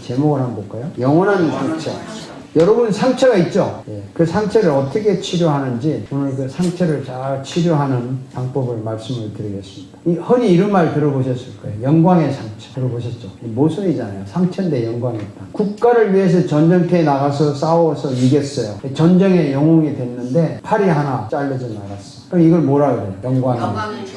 제목을 한번 볼까요? 영원한 상처. 여러분 상처가 있죠? 예, 그 상처를 어떻게 치료하는지 오늘 그 상처를 잘 치료하는 방법을 말씀을 드리겠습니다. 흔히 이런 말 들어보셨을 거예요. 영광의 상처 들어보셨죠? 모순이잖아요. 상처인데 영광이 있다. 국가를 위해서 전쟁터에 나가서 싸워서 이겼어요. 전쟁의 영웅이 됐는데 팔이 하나 잘려져 나갔어. 그럼 이걸 뭐라 그래요? 영광의 상처.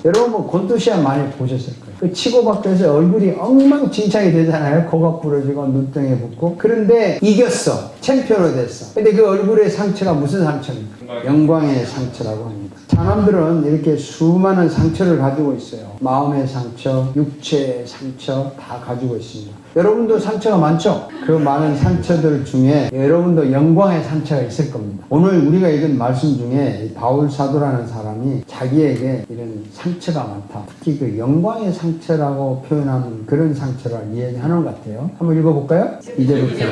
여러분 뭐 곤도시아 많이 보셨을 거예요. 그 치고받고 해서 얼굴이 엉망진창이 되잖아요. 코가 부러지고 눈등에 붓고. 그런데 이겼어. 챔피언이 됐어. 근데 그 얼굴의 상처가 무슨 상처입니까? 영광의 상처라고 합니다. 사람들은 이렇게 수많은 상처를 가지고 있어요. 마음의 상처, 육체의 상처 다 가지고 있습니다. 여러분도 상처가 많죠? 그 많은 상처들 중에 여러분도 영광의 상처가 있을 겁니다. 오늘 우리가 읽은 말씀 중에 바울 사도라는 사람이 자기에게 이런 상처가 많다. 특히 그 영광의 상처라고 표현하는 그런 상처를 이야기하는 것 같아요. 한번 읽어볼까요? 이제부터.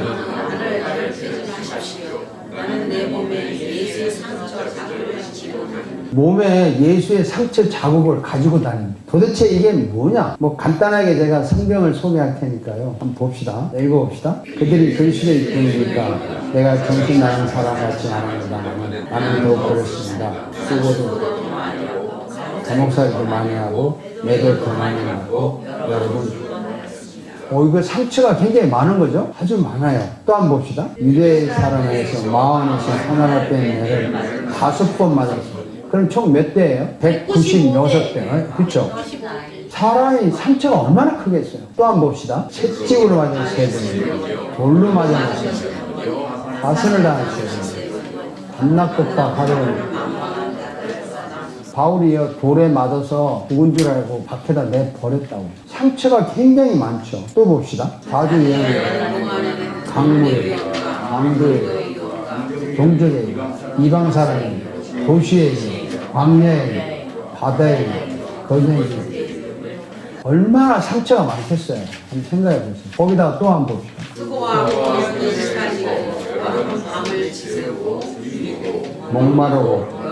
나는 내 몸에 예수의 상처 자국을 지고 몸에 예수의 상처 자국을 가지고 다닙니다. 도대체 이게 뭐냐? 뭐 간단하게 제가 성경을 소개할 테니까요. 한번 봅시다. 읽어봅시다. 그들이 글씨에 있으니까 내가 정신 나는 사람 같지 않습니다. 나는 더욱 그렇습니다. 쓰고도 감옥살이도 많이 하고 매도 더 많이 하고 여러분 이거 상처가 굉장히 많은 거죠? 아주 많아요. 또 한번 봅시다. 유대 사람에서 마흔에서 하나를 뺀 애를 5번 맞았습니다. 그럼 총 몇 대예요? 196대. 그렇죠? 사람이 상처가 얼마나 크겠어요? 또 한번 봅시다. 채찍으로 맞은 3번, 돌로 맞은 3번, 가슴을 당한 3번, 반낙법과 하루는 바울이 돌에 맞아서 죽은 줄 알고 밖에다 내버렸다고. 상처가 굉장히 많죠. 또 봅시다. 자주 여행, 강물에, 왕도에, 동족에, 이방 사람에, 도시에, 광야에, 바다에, 거제에 얼마나 상처가 많겠어요. 한번 생각해 보세요. 거기다가 또 한번 봅시다. 수고하고 열심히 살리고 여러분 밤을 지새우고 목마르고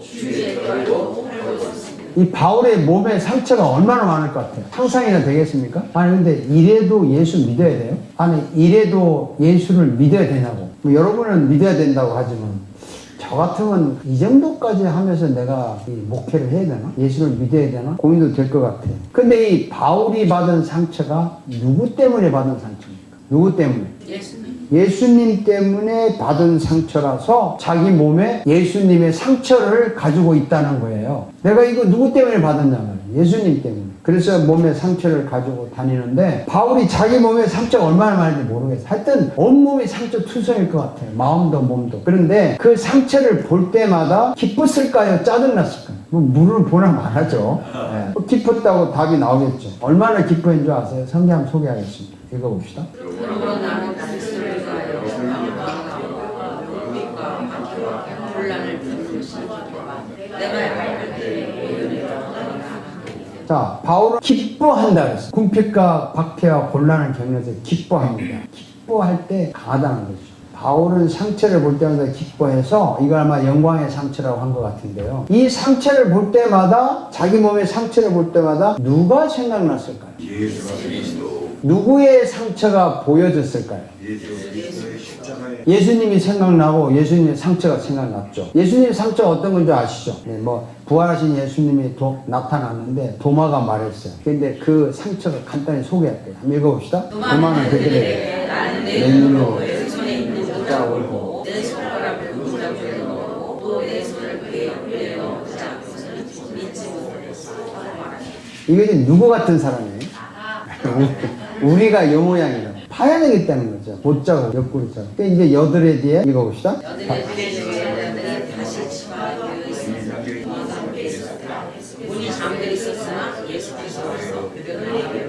주위에 떨고 살고 있습니다. 이 바울의 몸에 상처가 얼마나 많을 것 같아요? 상상이나 되겠습니까? 아니 근데 이래도 예수 믿어야 돼요? 아니 이래도 예수를 믿어야 되냐고. 뭐 여러분은 믿어야 된다고 하지만 저 같으면 이 정도까지 하면서 내가 이 목회를 해야 되나? 예수를 믿어야 되나? 고민도 될 것 같아요. 근데 이 바울이 받은 상처가 누구 때문에 받은 상처입니까? 누구 때문에? 예수님 때문에 받은 상처라서 자기 몸에 예수님의 상처를 가지고 있다는 거예요. 내가 이거 누구 때문에 받았냐면 예수님 때문에. 그래서 몸에 상처를 가지고 다니는데 바울이 자기 몸에 상처가 얼마나 많은지 모르겠어요. 하여튼 온몸이 상처 투성일 것 같아요. 마음도 몸도. 그런데 그 상처를 볼 때마다 기뻤을까요? 짜증났을까요? 뭐 물을 보나 말하죠. 네. 기뻤다고 답이 나오겠죠. 얼마나 기뻐한 줄 아세요? 성경 한번 소개하겠습니다. 읽어봅시다. 그러므로 나는 그리스도를 위하여 평안과 용기과 박해와 혼란을 받는 신기와 내말 밝을 때에 자, 바울은 기뻐한다 그랬어요. 궁핍과 박해와 곤란을 겪으면서 기뻐합니다. 기뻐할 때 강하다는 거죠. 바울은 상처를 볼 때마다 기뻐해서 이걸 아마 영광의 상처라고 한 것 같은데요. 이 상처를 볼 때마다 자기 몸의 상처를 볼 때마다 누가 생각났을까요? 예수 그리스도. 누구의 상처가 보여졌을까요? 예수님이 생각나고 예수님의 상처가 생각났죠. 예수님의 상처가 어떤 건지 아시죠? 네, 뭐 부활하신 예수님이 나타났는데 도마가 말했어요. 근데 그 상처가 간단히 소개할게요. 한번 읽어봅시다. 도마는 그들에게 나는 내 눈으로 왼손에 있는 모자 올고 내 손가락을 모자 줄에 넣고 또 내 손을 그의 옆에 넣자 믿지 못했어. 이게 지금 누구 같은 사람이에요? 우리가 요 모양이다. 파야 되겠다는 거죠. 못자고 옆구리처럼. 이제 여드레 뒤에 읽어봅시다. 여드레들이 다시 치마되어 있습니다. 함께 있었다. 문이 잠겨 있었으나 예수께서 와서 그들에게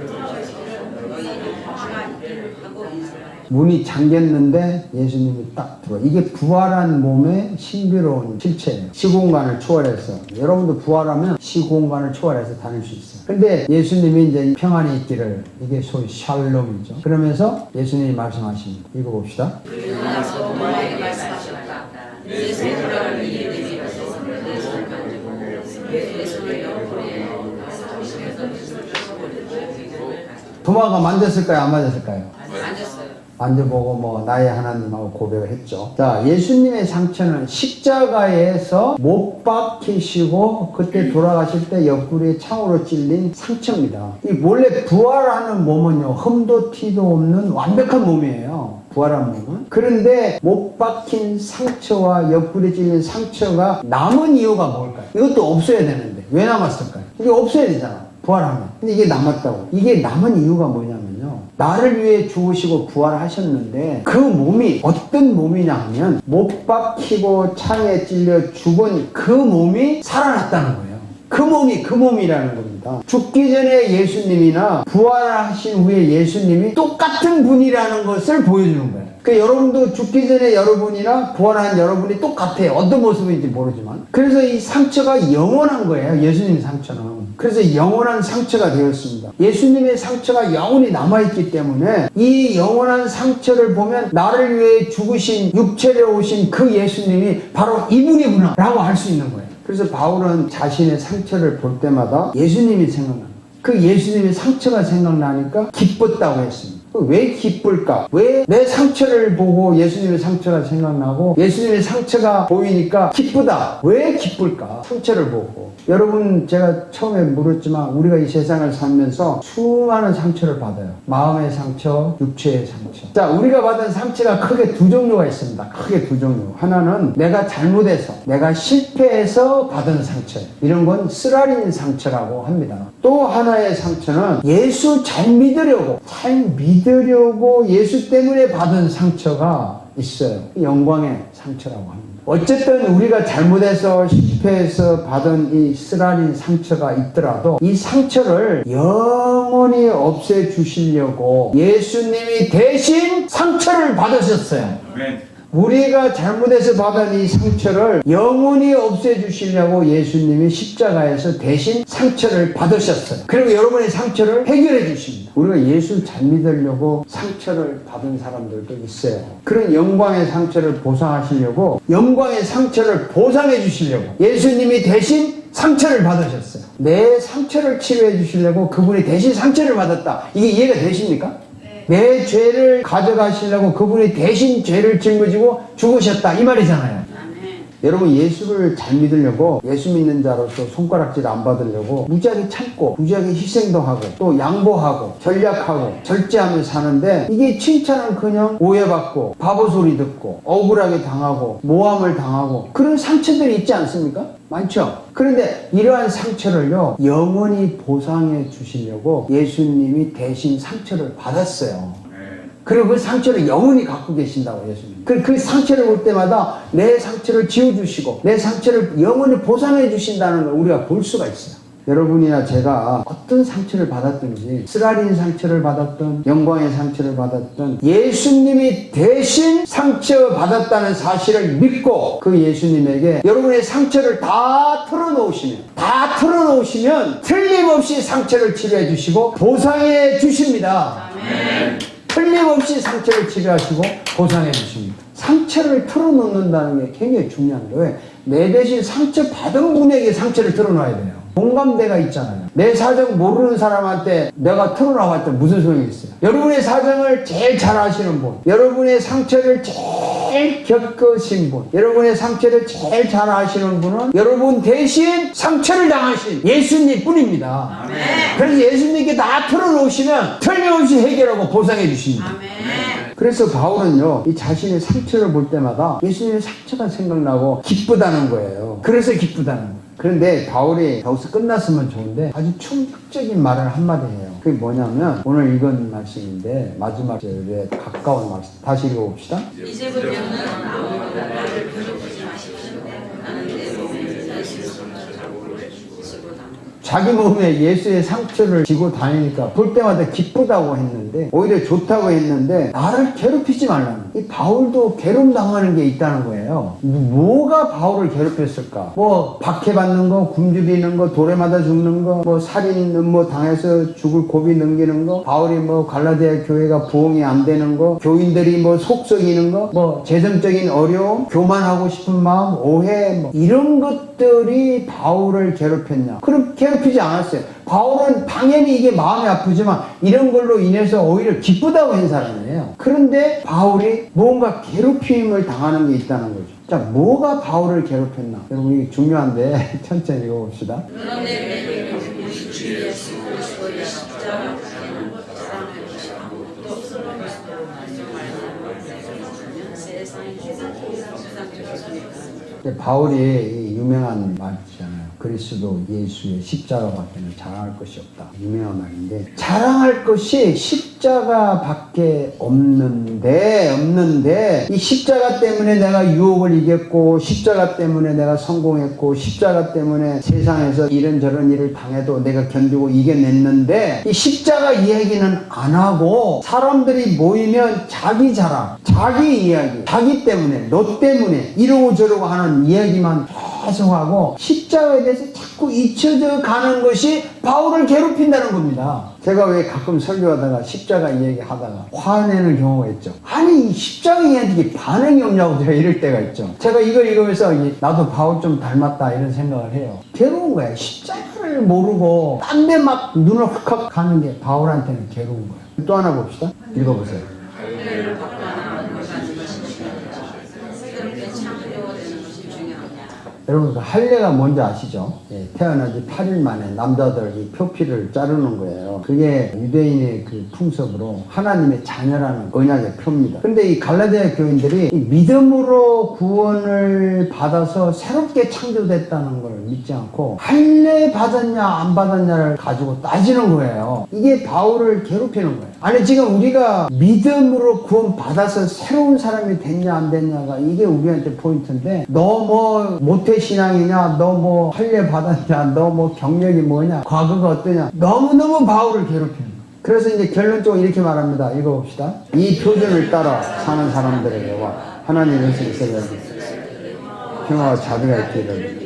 너희는 화가 있기를 하고 인사하라. 문이 잠겼는데 예수님이 딱 들어와. 이게 부활한 몸의 신비로운 실체예요. 시공간을 초월해서. 여러분도 부활하면 시공간을 초월해서 다닐 수 있어요. 근데 예수님이 이제 평안이 있기를, 이게 소위 샬롬이죠. 그러면서 예수님이 말씀하십니다. 읽어봅시다. 그러나서 너에게 말씀하셨다. 내 손가락을 이에 내밀어서 내 손을 만지고 내 손을 옆구리에 넣으시면서 내 손을 쳐버리고 도마가 만졌을까요? 안 만졌을까요? 앉았어요. 만져보고 뭐 나의 하나님하고 고백을 했죠. 자, 예수님의 상처는 십자가에서 못 박히시고 그때 돌아가실 때 옆구리에 창으로 찔린 상처입니다. 이 원래 부활하는 몸은요, 흠도 티도 없는 완벽한 몸이에요. 부활한 몸은. 그런데 못 박힌 상처와 옆구리에 찔린 상처가 남은 이유가 뭘까요? 이것도 없어야 되는데 왜 남았을까요? 이게 없어야 되잖아, 부활하면. 근데 이게 남았다고. 이게 남은 이유가 뭐냐면요, 나를 위해 죽으시고 부활하셨는데 그 몸이 어떤 몸이냐 하면 못 박히고 창에 찔려 죽은 그 몸이 살아났다는 거예요. 그 몸이 그 몸이라는 겁니다. 죽기 전에 예수님이나 부활하신 후에 예수님이 똑같은 분이라는 것을 보여주는 거예요. 그러니까 여러분도 죽기 전에 여러분이나 부활한 여러분이 똑같아요. 어떤 모습인지 모르지만. 그래서 이 상처가 영원한 거예요. 예수님의 상처는. 그래서 영원한 상처가 되었습니다. 예수님의 상처가 영원히 남아있기 때문에 이 영원한 상처를 보면 나를 위해 죽으신, 육체로 오신 그 예수님이 바로 이분이구나 라고 할 수 있는 거예요. 그래서 바울은 자신의 상처를 볼 때마다 예수님이 생각납니다. 그 예수님의 상처가 생각나니까 기뻤다고 했습니다. 왜 기쁠까? 왜 내 상처를 보고 예수님의 상처가 생각나고 예수님의 상처가 보이니까 기쁘다? 왜 기쁠까? 상처를 보고. 여러분, 제가 처음에 물었지만 우리가 이 세상을 살면서 수많은 상처를 받아요. 마음의 상처, 육체의 상처. 자, 우리가 받은 상처가 크게 두 종류가 있습니다. 크게 두 종류. 하나는 내가 잘못해서, 내가 실패해서 받은 상처. 이런 건 쓰라린 상처라고 합니다. 또 하나의 상처는 예수 잘 믿으려고 예수 때문에 받은 상처가 있어요. 영광의 상처라고 합니다. 어쨌든 우리가 잘못해서 실패해서 받은 이 쓰라린 상처가 있더라도 이 상처를 영원히 없애주시려고 예수님이 대신 상처를 받으셨어요. 아멘. 우리가 잘못해서 받은 이 상처를 영원히 없애주시려고 예수님이 십자가에서 대신 상처를 받으셨어요. 그리고 여러분의 상처를 해결해 주십니다. 우리가 예수 잘 믿으려고 상처를 받은 사람들도 있어요. 그런 영광의 상처를 보상하시려고, 영광의 상처를 보상해 주시려고 예수님이 대신 상처를 받으셨어요. 내 상처를 치료해 주시려고 그분이 대신 상처를 받았다. 이게 이해가 되십니까? 내 죄를 가져가시려고 그분이 대신 죄를 짊어지고 죽으셨다, 이 말이잖아요. 여러분, 예수를 잘 믿으려고, 예수 믿는 자로서 손가락질 안 받으려고 무지하게 참고 무지하게 희생도 하고 또 양보하고 전략하고 절제하며 사는데, 이게 칭찬은 그냥 오해받고 바보 소리 듣고 억울하게 당하고 모함을 당하고 그런 상처들이 있지 않습니까? 많죠? 그런데 이러한 상처를요, 영원히 보상해 주시려고 예수님이 대신 상처를 받았어요. 그리고 그 상처를 영원히 갖고 계신다고 예수님. 그 상처를 볼 때마다 내 상처를 지워주시고 내 상처를 영원히 보상해 주신다는 걸 우리가 볼 수가 있어요. 여러분이나 제가 어떤 상처를 받았든지, 쓰라린 상처를 받았던, 영광의 상처를 받았던, 예수님이 대신 상처 받았다는 사실을 믿고 그 예수님에게 여러분의 상처를 다 털어놓으시면 틀림없이 상처를 치료해 주시고 보상해 주십니다. 아멘. 틀림없이 상처를 치료하시고 보상해 주십니다. 상처를 털어놓는다는 게 굉장히 중요한 거예요. 내 대신 상처 받은 분에게 상처를 털어놔야 돼요. 공감대가 있잖아요. 내 사정 모르는 사람한테 내가 털어놔봤자 무슨 소용이 있어요? 여러분의 사정을 제일 잘 아시는 분, 여러분의 상처를 제일 겪으신 분, 여러분의 상처를 제일 잘 아시는 분은 여러분 대신 상처를 당하신 예수님 뿐입니다. 아멘. 그래서 예수님께 다 털어놓으시면 틀림없이 해결하고 보상해 주십니다. 아멘. 그래서 바울은요, 이 자신의 상처를 볼 때마다 예수님의 상처가 생각나고 기쁘다는 거예요. 그래서 기쁘다는 거예요. 그런데 바울이 여기서 끝났으면 좋은데 아주 충격적인 말을 한마디 해요. 그게 뭐냐면 오늘 읽은 말씀인데 마지막 절에 가까운 말씀 다시 읽어봅시다. 이제부터는 아무보다 나를 괴롭히지 마십시오. 나는 내 몸에 예수의 상처를 지고 자기 몸에 예수의 상처를 지고 다니니까 볼 때마다 기쁘다고 했는데, 오히려 좋다고 했는데 나를 괴롭히지 말라는, 이 바울도 괴롭당하는 게 있다는 거예요. 뭐가 바울을 괴롭혔을까? 뭐 박해받는 거, 굶주리는 거, 돌에 맞아 죽는 거, 뭐 살인 뭐 당해서 죽을 고비 넘기는 거, 바울이 뭐 갈라디아 교회가 부흥이 안 되는 거, 교인들이 뭐 속 썩이는 거, 뭐 재정적인 어려움, 교만하고 싶은 마음, 오해, 뭐 이런 것들이 바울을 괴롭혔냐? 그렇게 괴롭히지 않았어요. 바울은 당연히 이게 마음이 아프지만 이런 걸로 인해서 오히려 기쁘다고 한 사람이에요. 그런데 바울이 뭔가 괴롭힘을 당하는 게 있다는 거죠. 자, 뭐가 바울을 괴롭혔나? 여러분 이게 중요한데 천천히 읽어봅시다. 그런데 우리 주 예수 그리스도의 십자가 밖에는 사랑할 것이 아무것도 없으므로 그리스도로 말미암아 세상의 세상적인 손에 바울이 이 유명한 말이잖아요. 그리스도 예수의 십자가밖에는 자랑할 것이 없다. 유명한 말인데 자랑할 것이 십자가밖에 없는데 이 십자가 때문에 내가 유혹을 이겼고 십자가 때문에 내가 성공했고 십자가 때문에 세상에서 이런저런 일을 당해도 내가 견디고 이겨냈는데 이 십자가 이야기는 안 하고 사람들이 모이면 자기 자랑, 자기 이야기, 자기 때문에 너 때문에 이러고 저러고 하는 이야기만 계속하고 십자가에 대해서 자꾸 잊혀져 가는 것이 바울을 괴롭힌다는 겁니다. 제가 왜 가끔 설교하다가 십자가 이야기 하다가 화내는 경우가 있죠. 아니 이 십자가 이야기 반응이 없냐고 제가 이럴 때가 있죠. 제가 이걸 읽으면서 나도 바울 좀 닮았다 이런 생각을 해요. 괴로운 거예요. 십자가를 모르고 딴 데 막 눈을 확확 가는 게 바울한테는 괴로운 거예요. 또 하나 봅시다. 읽어보세요. 할례를 받거나 얻는 것이 새롭게 창조되는 것이 중요합니다. 여러분 그 할례가 뭔지 아시죠? 예, 태어난 지 8일 만에 남자들 이 표피를 자르는 거예요. 그게 유대인의 그 풍습으로 하나님의 자녀라는 언약의 표입니다. 근데 이 갈라디아 교인들이 이 믿음으로 구원을 받아서 새롭게 창조됐다는 걸 믿지 않고 할례 받았냐 안 받았냐를 가지고 따지는 거예요. 이게 바울을 괴롭히는 거예요. 아니 지금 우리가 믿음으로 구원 받아서 새로운 사람이 됐냐 안 됐냐가 이게 우리한테 포인트인데 너 뭐 모태 신앙이냐 너 뭐 할례 받았냐 너 뭐 경력이 뭐냐 과거가 어떠냐 너무너무 바울을 괴롭히는 거예요. 그래서 이제 결론적으로 이렇게 말합니다. 읽어봅시다. 이 표준을 따라 사는 사람들에게와 하나님의 생사를 평화와 자비가 있기를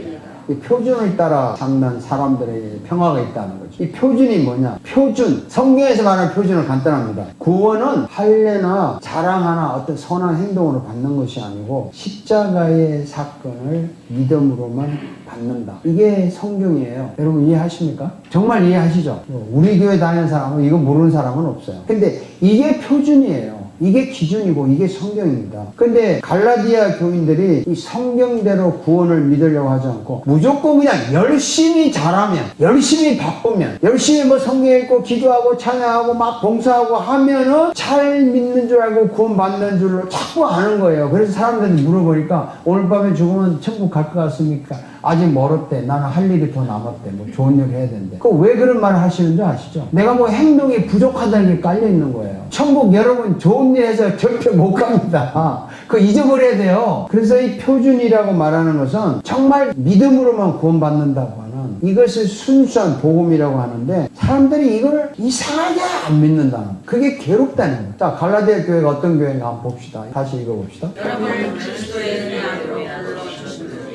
이 표준을 따라 잡는 사람들에게 평화가 있다는 거죠. 이 표준이 뭐냐? 표준. 성경에서 말하는 표준은 간단합니다. 구원은 할례나 자랑하나 어떤 선한 행동으로 받는 것이 아니고 십자가의 사건을 믿음으로만 받는다. 이게 성경이에요. 여러분 이해하십니까? 정말 이해하시죠? 우리 교회 다니는 사람은 이거 모르는 사람은 없어요. 근데 이게 표준이에요. 이게 기준이고 이게 성경입니다. 근데 갈라디아 교인들이 이 성경대로 구원을 믿으려고 하지 않고 무조건 그냥 열심히 잘하면 열심히 바쁘면 열심히 뭐 성경 읽고 기도하고 찬양하고 막 봉사하고 하면은 잘 믿는 줄 알고 구원 받는 줄로 자꾸 아는 거예요. 그래서 사람들이 물어보니까 오늘 밤에 죽으면 천국 갈 것 같습니까? 아직 멀었대. 나는 할 일이 더 남았대. 뭐 좋은 일 해야 된대. 그 왜 그런 말을 하시는 줄 아시죠? 내가 뭐 행동이 부족하다는 게 깔려 있는 거예요. 천국 여러분 좋은 일 해서 절대 못 갑니다. 그거 잊어버려야 돼요. 그래서 이 표준이라고 말하는 것은 정말 믿음으로만 구원받는다고 하는 이것을 순수한 복음이라고 하는데 사람들이 이걸 이상하게 안 믿는다는 거예요. 그게 괴롭다는 거예요. 자, 갈라디아 교회가 어떤 교회인가 한번 봅시다. 다시 읽어봅시다. 여러분을 그리스도의 은혜로 불러주신 분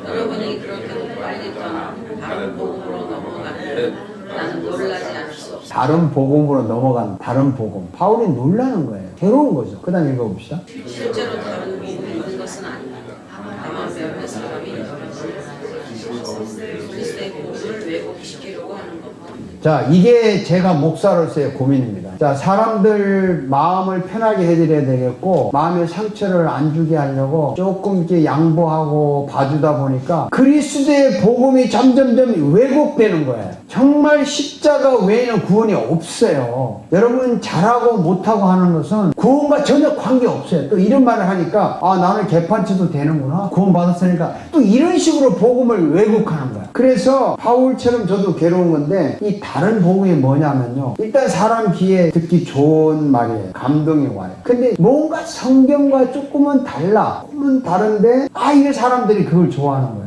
여러분이 그렇게 빨리 떠나 다른 복음으로 넘어가면 나는 놀라지 않을 수 없어. 다른 복음으로 넘어간 다른 복음. 바울이 놀라는 거예요. 괴로운 거죠. 그 다음 읽어봅시다. 실제로 다른 복음이 있는 것은 아니다. 다만 몇몇 사람이 그리스도의 복음을 왜곡시키려고 하는 겁니다. 자, 이게 제가 목사로서의 고민입니다. 자, 사람들 마음을 편하게 해드려야 되겠고 마음의 상처를 안 주게 하려고 조금 이렇게 양보하고 봐주다 보니까 그리스도의 복음이 점점점 왜곡되는 거예요. 정말 십자가 외에는 구원이 없어요. 여러분 잘하고 못하고 하는 것은 구원과 전혀 관계없어요. 또 이런 말을 하니까 아 나는 개판쳐도 되는구나. 구원 받았으니까 또 이런 식으로 복음을 왜곡하는 거야. 그래서 바울처럼 저도 괴로운 건데 이 다른 복음이 뭐냐면요. 일단 사람 귀에 듣기 좋은 말이에요. 감동이 와요. 근데 뭔가 성경과 조금은 달라. 조금은 다른데 이게 사람들이 그걸 좋아하는 거예요.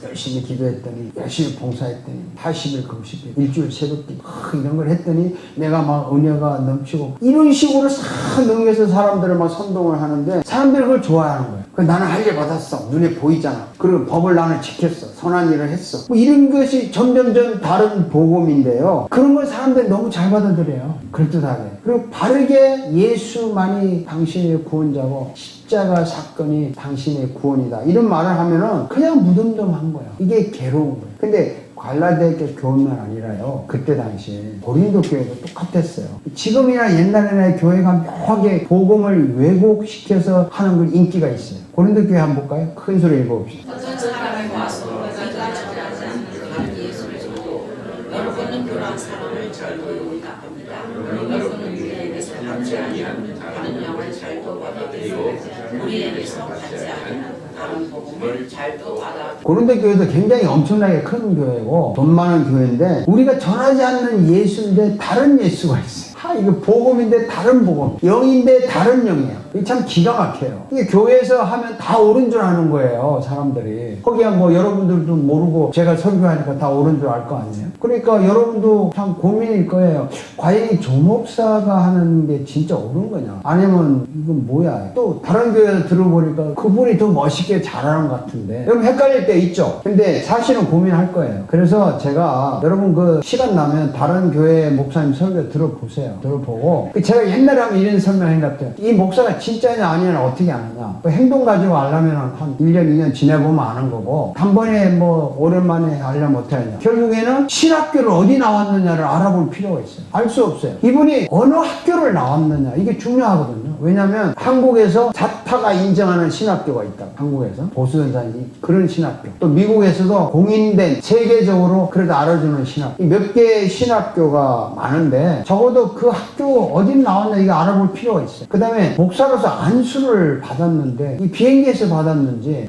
열심히 기도했더니 열심히 봉사했더니 80일 금식 일주일 새벽기 이런 걸 했더니 내가 막 은혜가 넘치고 이런 식으로 싹 넘겨서 사람들을 막 선동을 하는데 사람들이 그걸 좋아하는 거예요. 나는 할례 받았어. 눈에 보이잖아. 그리고 법을 나는 지켰어. 선한 일을 했어. 뭐 이런 것이 점점점 다른 복음인데요. 그런 걸 사람들이 너무 잘 받아들여요. 그럴듯하게. 그리고 바르게 예수만이 당신의 구원자고 십자가 사건이 당신의 구원이다. 이런 말을 하면은 그냥 무덤덤한 거예요. 이게 괴로운 거예요. 근데 갈라디아 교회만 아니라요. 그때 당시에 고린도 교회도 똑같았어요. 지금이나 옛날에나 교회가 묘하게 복음을 왜곡시켜서 하는 걸 인기가 있어요. 고린도 교회 한번 볼까요? 큰 소리 읽어봅시다. 어떤 사람이 와서 네가 전하지 않는 다른 예수를 주고 여러분은 그러한 사람을 절도로 나갑니다. 여러분은 우리에게서 받지 아니하는 다른 영을 절도 받아들이고 우리에게서 받지 아니하는 다른 복음을 절도 받아. 고린도 교회도 굉장히 엄청나게 큰 교회고 돈 많은 교회인데 우리가 전하지 않는 예수인데 다른 예수가 있어요. 이거 복음인데 다른 복음, 영인데 다른 영이야. 이게 참 기가 막혀요. 이게 교회에서 하면 다 옳은 줄 아는 거예요, 사람들이. 거기야 뭐 여러분들도 모르고 제가 설교하니까 다 옳은 줄 알 거 아니에요? 그러니까 여러분도 참 고민일 거예요. 과연 이 조목사가 하는 게 진짜 옳은 거냐? 아니면 이건 뭐야? 또 다른 교회에서 들어보니까 그분이 더 멋있게 잘하는 것 같은데. 여러분 헷갈릴 때 있죠? 근데 사실은 고민할 거예요. 그래서 제가 여러분 그 시간 나면 다른 교회 목사님 설교 들어보세요. 들어보고 제가 옛날에 하면 이런 설명한 것 같아요. 이 목사가 진짜냐 아니냐 어떻게 아느냐. 그 행동 가지고 알려면 한 1년 2년 지내보면 아는 거고 단번에 뭐 오랜만에 알려면 어떻게 하냐. 결국에는 신학교를 어디 나왔느냐를 알아볼 필요가 있어요. 알 수 없어요. 이분이 어느 학교를 나왔느냐 이게 중요하거든요. 왜냐하면 한국에서 자타가 인정하는 신학교가 있다. 한국에서 보수전산이 그런 신학교. 또 미국에서도 공인된 세계적으로 그래도 알아주는 신학교. 몇 개의 신학교가 많은데 적어도 그 학교 어디 나왔나 이거 알아볼 필요가 있어요. 그 다음에 목사로서 안수를 받았는데 이 비행기에서 받았는지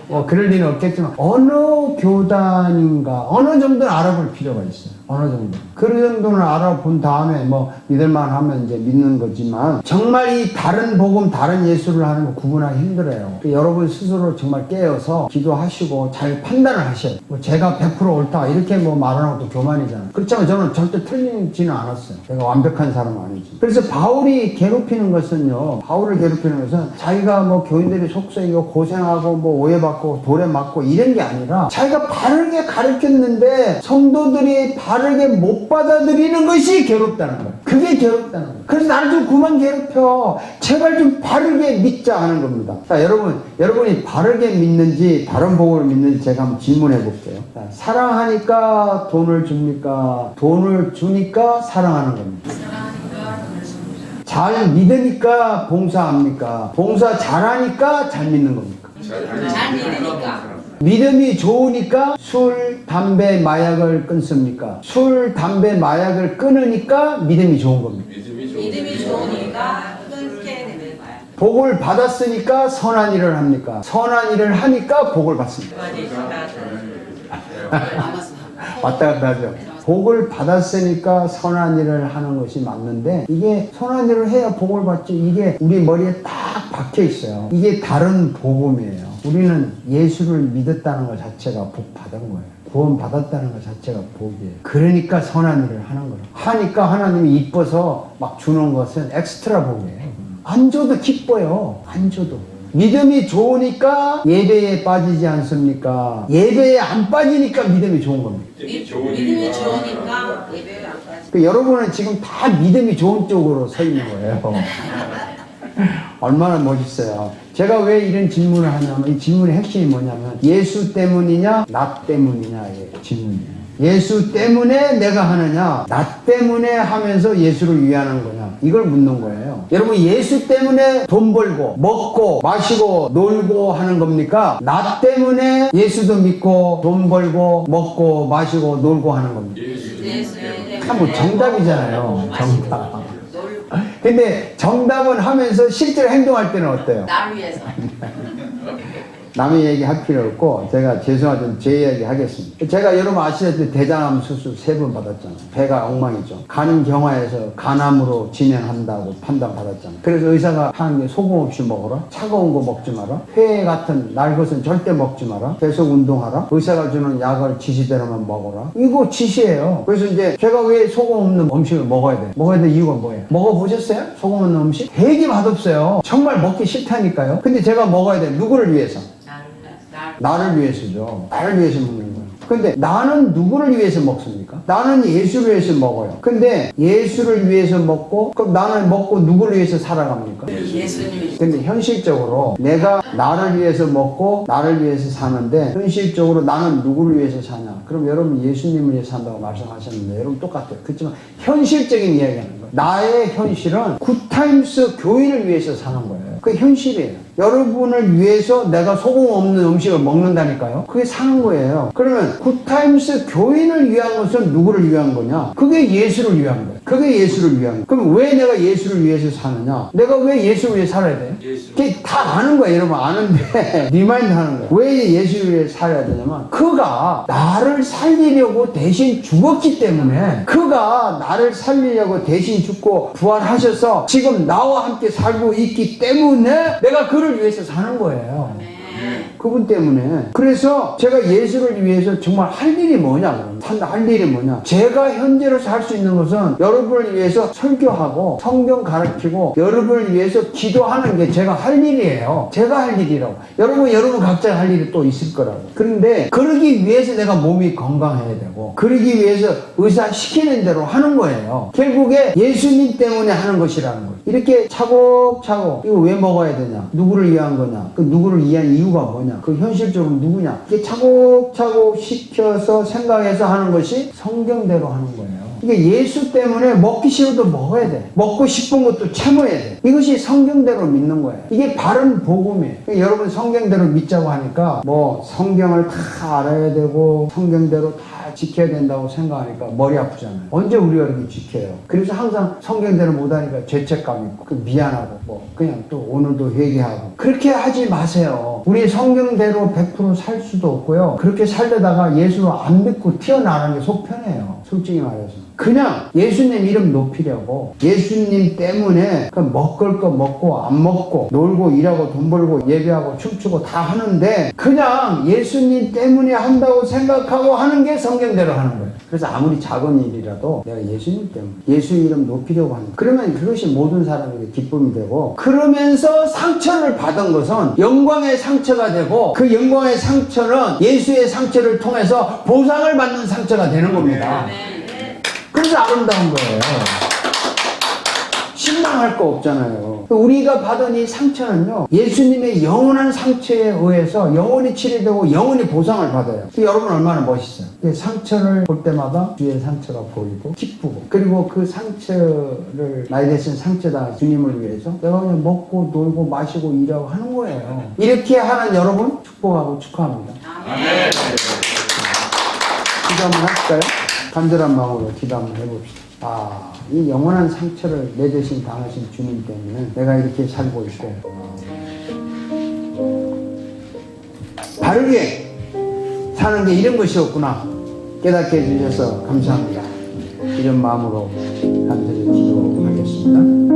뭐 그럴 리는 없겠지만 어느 교단인가 어느 정도는 알아볼 필요가 있어요. 어느 정도. 그 정도는 알아본 다음에 뭐 믿을만 하면 이제 믿는 거지만 정말 이 다른 복음 다른 예수를 하는 거 구분하기 힘들어요. 여러분 스스로 정말 깨어서 기도하시고 잘 판단을 하셔요. 뭐 제가 100% 옳다 이렇게 뭐 말하는 것도 교만이잖아요. 그렇지만 저는 절대 틀리지는 않았어요. 제가 완벽한 사람은 아니지. 그래서 바울이 괴롭히는 것은요. 바울을 괴롭히는 것은 자기가 뭐 교인들이 속썩이고 고생하고 뭐 오해받고 돌에 맞고 이런 게 아니라 자기가 바르게 가르쳤는데 성도들이 바르게 못 받아들이는 것이 괴롭다는 거예요. 그게 괴롭다는 거예요. 그래서 나를 좀 그만 괴롭혀. 제발 좀 바르게 믿자 하는 겁니다. 자, 여러분이 바르게 믿는지 다른 복음을 믿는지 제가 한번 질문해 볼게요. 자, 사랑하니까 돈을 줍니까? 돈을 주니까 사랑하는 겁니다. 잘 믿으니까 봉사합니까? 봉사 잘하니까 잘 믿는 겁니까? 잘 믿으니까. 믿음이 좋으니까 술, 담배, 마약을 끊습니까? 술, 담배, 마약을 끊으니까 믿음이 좋은 겁니다. 믿음이 좋으니까 끊게 되는 거야. 복을 받았으니까 선한 일을 합니까? 선한 일을 하니까 복을 받습니다. 왔다 갔다 하죠. 복을 받았으니까 선한 일을 하는 것이 맞는데 이게 선한 일을 해야 복을 받지 이게 우리 머리에 딱 박혀 있어요. 이게 다른 복음이에요. 우리는 예수를 믿었다는 것 자체가 복 받은 거예요. 구원 받았다는 것 자체가 복이에요. 그러니까 선한 일을 하는 거예요. 하니까 하나님이 이뻐서 막 주는 것은 엑스트라 복이에요. 안 줘도 기뻐요. 안 줘도. 믿음이 좋으니까 예배에 빠지지 않습니까? 예배에 안 빠지니까 믿음이 좋은 겁니다. 믿음이 좋으니까 예배에 안 빠지. 그 여러분은 지금 다 믿음이 좋은 쪽으로 서 있는 거예요. 얼마나 멋있어요. 제가 왜 이런 질문을 하냐면 이 질문의 핵심이 뭐냐면 예수 때문이냐 나 때문이냐의 질문이에요. 예수 때문에 내가 하느냐 나 때문에 하면서 예수를 위하는 거냐 이걸 묻는 거예요. 여러분 예수 때문에 돈 벌고 먹고 마시고 놀고 하는 겁니까? 나 때문에 예수도 믿고 돈 벌고 먹고 마시고 놀고 하는 겁니다. 참 정답이잖아요. 정답. 근데 정답은 하면서 실제로 행동할 때는 어때요? 나를 위해서. 남의 얘기 할 필요 없고 제가 죄송하지만 제 이야기 하겠습니다. 제가 여러분 아시다시피 대장암 수술 3번 받았잖아요. 배가 엉망이죠. 간경화해서 간암으로 진행한다고 판단받았잖아요. 그래서 의사가 하는 게 소금 없이 먹어라. 차가운 거 먹지 마라. 회 같은 날 것은 절대 먹지 마라. 계속 운동하라. 의사가 주는 약을 지시대로만 먹어라. 이거 지시예요. 그래서 이제 제가 왜 소금 없는 음식을 먹어야 돼? 먹어야 될 이유가 뭐예요? 먹어보셨어요? 소금 없는 음식? 되게 맛없어요. 정말 먹기 싫다니까요. 근데 제가 먹어야 돼. 누구를 위해서? 나를 위해서죠. 나를 위해서 먹는 거예요. 근데 나는 누구를 위해서 먹습니까? 나는 예수를 위해서 먹어요. 근데 예수를 위해서 먹고 그럼 나는 먹고 누구를 위해서 살아갑니까? 예수님이. 근데 현실적으로 내가 나를 위해서 먹고 나를 위해서 사는데 현실적으로 나는 누구를 위해서 사냐? 그럼 여러분 예수님을 위해서 산다고 말씀하셨는데 여러분 똑같아요. 그렇지만 현실적인 이야기하는 거예요. 나의 현실은 굿타임스 교인을 위해서 사는 거예요. 그게 현실이에요. 여러분을 위해서 내가 소금 없는 음식을 먹는다니까요. 그게 사는 거예요. 그러면 굿타임스 교인을 위한 것은 누구를 위한 거냐? 그게 예수를 위한 거예요. 그게 예수를 위한 거예요. 그럼 왜 내가 예수를 위해서 사느냐? 내가 왜 예수를 위해 살아야 돼요? 그게 다 아는 거예요. 여러분 아는데 리마인드 하는 거예요. 왜 예수를 위해 살아야 되냐면 그가 나를 살리려고 대신 죽었기 때문에 그가 나를 살리려고 대신 죽고 부활하셔서 지금 나와 함께 살고 있기 때문에 내가 그를 위해서 사는 거예요. 그분 때문에. 그래서 제가 예수를 위해서 정말 할 일이 뭐냐, 할 일이 뭐냐. 제가 현재로서 할 수 있는 것은 여러분을 위해서 설교하고 성경 가르치고 여러분을 위해서 기도하는 게 제가 할 일이에요. 제가 할 일이라고. 여러분 각자 할 일이 또 있을 거라고. 그런데 그러기 위해서 내가 몸이 건강해야 되고 그러기 위해서 의사 시키는 대로 하는 거예요. 결국에 예수님 때문에 하는 것이라는 거예요. 이렇게 차곡차곡 이거 왜 먹어야 되냐? 누구를 위한 거냐? 그 누구를 위한 이유가 뭐냐? 그 현실적으로 누구냐? 이게 차곡차곡 시켜서 생각해서 하는 것이 성경대로 하는 거예요. 이게 예수 때문에 먹기 싫어도 먹어야 돼. 먹고 싶은 것도 참아야 돼. 이것이 성경대로 믿는 거예요. 이게 바른 복음이에요. 그러니까 여러분 성경대로 믿자고 하니까 뭐 성경을 다 알아야 되고 성경대로 다 지켜야 된다고 생각하니까 머리 아프잖아요. 언제 우리가 이렇게 지켜요? 그래서 항상 성경대로 못하니까 죄책감 있고 미안하고 뭐 그냥 또 오늘도 회개하고 그렇게 하지 마세요. 우리 성경대로 100% 살 수도 없고요. 그렇게 살려다가 예수를 안 믿고 튀어나가는 게 속편해요. 솔직히 말해서. 그냥 예수님 이름 높이려고 예수님 때문에 그 먹을 거 먹고 안 먹고 놀고 일하고 돈 벌고 예배하고 춤추고 다 하는데 그냥 예수님 때문에 한다고 생각하고 하는 게 성경대로 하는 거예요. 그래서 아무리 작은 일이라도 내가 예수님 때문에 예수 이름 높이려고 하는 거예요. 그러면 그것이 모든 사람에게 기쁨이 되고 그러면서 상처를 받은 것은 영광의 상처가 되고 그 영광의 상처는 예수의 상처를 통해서 보상을 받는 상처가 되는 겁니다. 그래서 아름다운 거예요. 실망할 거 없잖아요. 우리가 받은 이 상처는요, 예수님의 영원한 상처에 의해서 영원히 치료되고 영원히 보상을 받아요. 여러분 얼마나 멋있어요. 상처를 볼 때마다 주의 상처가 보이고 기쁘고 그리고 그 상처를 나에 대신 상처다 주님을 위해서 내가 그냥 먹고 놀고 마시고 일하고 하는 거예요. 이렇게 하는 여러분 축복하고 축하합니다. 아멘. 기도 한번 할까요? 간절한 마음으로 기도 한번 해봅시다. 이 영원한 상처를 내 대신 당하신 주님 때문에 내가 이렇게 살고 있고 바르게 사는 게 이런 것이었구나 깨닫게 해주셔서 감사합니다. 이런 마음으로 간절히 기도하겠습니다.